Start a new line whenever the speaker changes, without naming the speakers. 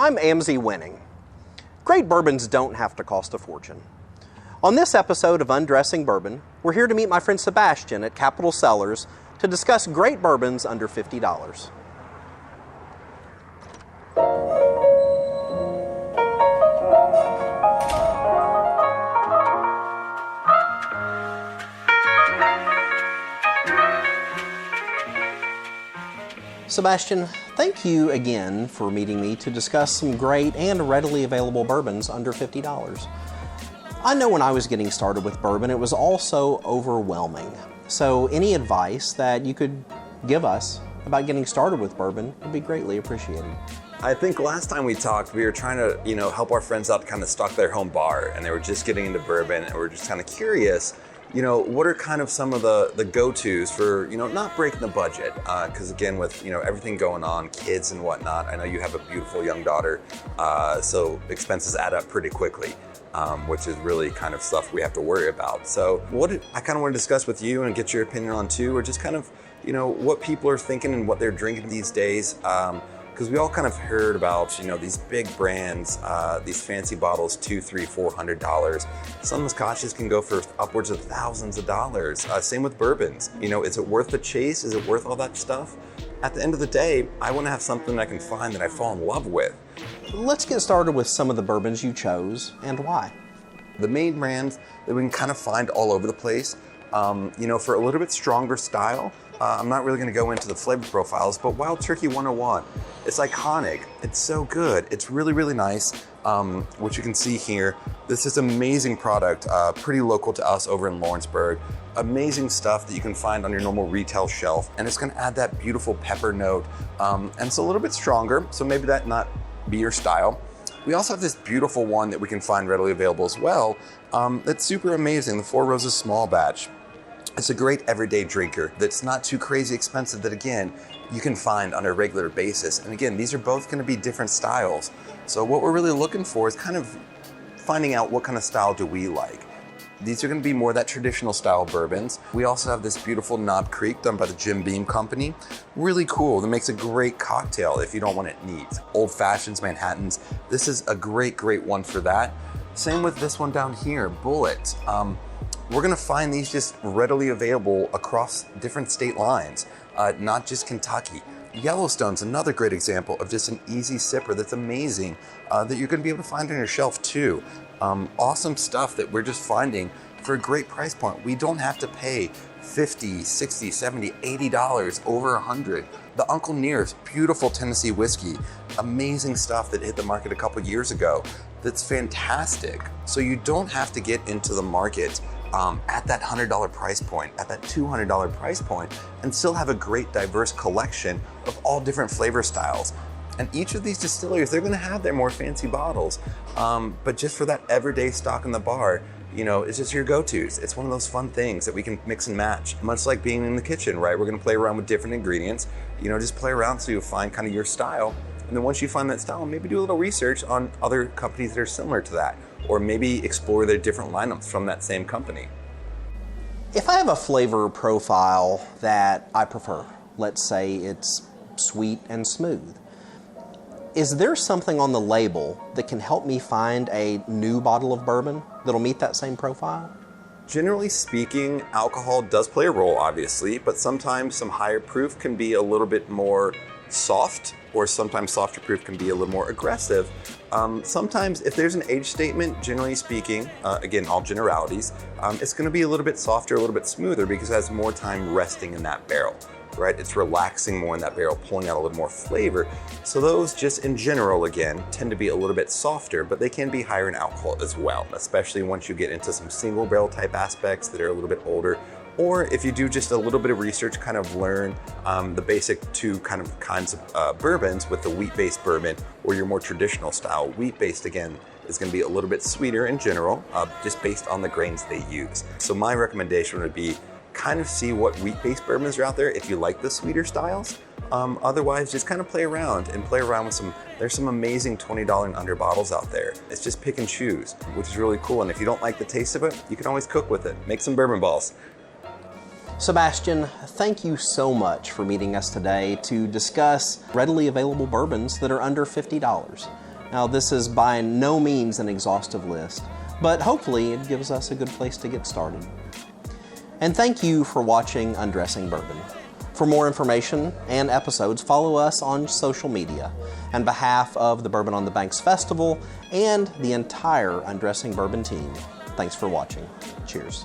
I'm Amzie Winning. Great bourbons don't have to cost a fortune. On this episode of Undressing Bourbon, we're here to meet my friend Sebastian at Capitol Cellars to discuss great bourbons under $50. Sebastian, thank you again for meeting me to discuss some great and readily available bourbons under $50. I know when I was getting started with bourbon, it was also overwhelming. So any advice that you could give us about getting started with bourbon would be greatly appreciated.
I think last time we talked, we were trying to, help our friends out to kind of stock their home bar, and they were just getting into bourbon, and we're just kind of curious, what are kind of some of the go-tos for, not breaking the budget? Because again, with, everything going on, kids and whatnot, I know you have a beautiful young daughter, so expenses add up pretty quickly, which is really kind of stuff we have to worry about. So I kind of want to discuss with you and get your opinion on too, or just kind of, what people are thinking and what they're drinking these days. Because we all kind of heard about, these big brands, these fancy bottles, $200, $300, $400. Some scotches can go for upwards of thousands of dollars. Same with bourbons. Is it worth the chase? Is it worth all that stuff? At the end of the day, I want to have something that I can find that I fall in love with.
Let's get started with some of the bourbons you chose and why.
The main brands that we can kind of find all over the place, for a little bit stronger style, I'm not really going to go into the flavor profiles, but Wild Turkey 101, it's iconic. It's so good. It's really, really nice. What you can see here, this is amazing product, pretty local to us over in Lawrenceburg. Amazing stuff that you can find on your normal retail shelf, and it's going to add that beautiful pepper note, and it's a little bit stronger, so maybe that not be your style. We also have this beautiful one that we can find readily available as well. That's super amazing, the Four Roses Small Batch. It's a great everyday drinker that's not too crazy expensive, that again, you can find on a regular basis. And again, these are both going to be different styles. So what we're really looking for is kind of finding out what kind of style do we like. These are going to be more that traditional style bourbons. We also have this beautiful Knob Creek done by the Jim Beam Company. Really cool. That makes a great cocktail if you don't want it neat. Old Fashions, Manhattans. This is a great, great one for that. Same with this one down here, Bullet. We're gonna find these just readily available across different state lines, not just Kentucky. Yellowstone's another great example of just an easy sipper that's amazing, that you're gonna be able to find on your shelf too. Awesome stuff that we're just finding for a great price point. We don't have to pay $50, $60, $70, $80, over $100. The Uncle Near's beautiful Tennessee whiskey, amazing stuff that hit the market a couple years ago. That's fantastic. So you don't have to get into the market at that $100 price point, at that $200 price point, and still have a great diverse collection of all different flavor styles. And each of these distilleries, they're gonna have their more fancy bottles, but just for that everyday stock in the bar, it's just your go-tos. It's one of those fun things that we can mix and match, much like being in the kitchen, right? We're gonna play around with different ingredients, just play around so you'll find kind of your style. And then once you find that style, maybe do a little research on other companies that are similar to that, or maybe explore their different lineups from that same company.
If I have a flavor profile that I prefer, let's say it's sweet and smooth, is there something on the label that can help me find a new bottle of bourbon that'll meet that same profile?
Generally speaking, alcohol does play a role, obviously, but sometimes some higher proof can be a little bit more soft, or sometimes softer proof can be a little more aggressive. Sometimes if there's an age statement, generally speaking, again, all generalities, it's gonna be a little bit softer, a little bit smoother because it has more time resting in that barrel, right? It's relaxing more in that barrel, pulling out a little more flavor. So those just in general, again, tend to be a little bit softer, but they can be higher in alcohol as well, especially once you get into some single barrel type aspects that are a little bit older. Or if you do just a little bit of research, kind of learn the basic two kinds of bourbons with the wheat-based bourbon or your more traditional style. Wheat-based, again, is going to be a little bit sweeter in general, just based on the grains they use. So my recommendation would be kind of see what wheat-based bourbons are out there if you like the sweeter styles. Otherwise, just kind of play around with there's some amazing $20 and under bottles out there. It's just pick and choose, which is really cool. And if you don't like the taste of it, you can always cook with it. Make some bourbon balls.
Sebastian, thank you so much for meeting us today to discuss readily available bourbons that are under $50. Now, this is by no means an exhaustive list, but hopefully it gives us a good place to get started. And thank you for watching Undressing Bourbon. For more information and episodes, follow us on social media. On behalf of the Bourbon on the Banks Festival and the entire Undressing Bourbon team, thanks for watching. Cheers.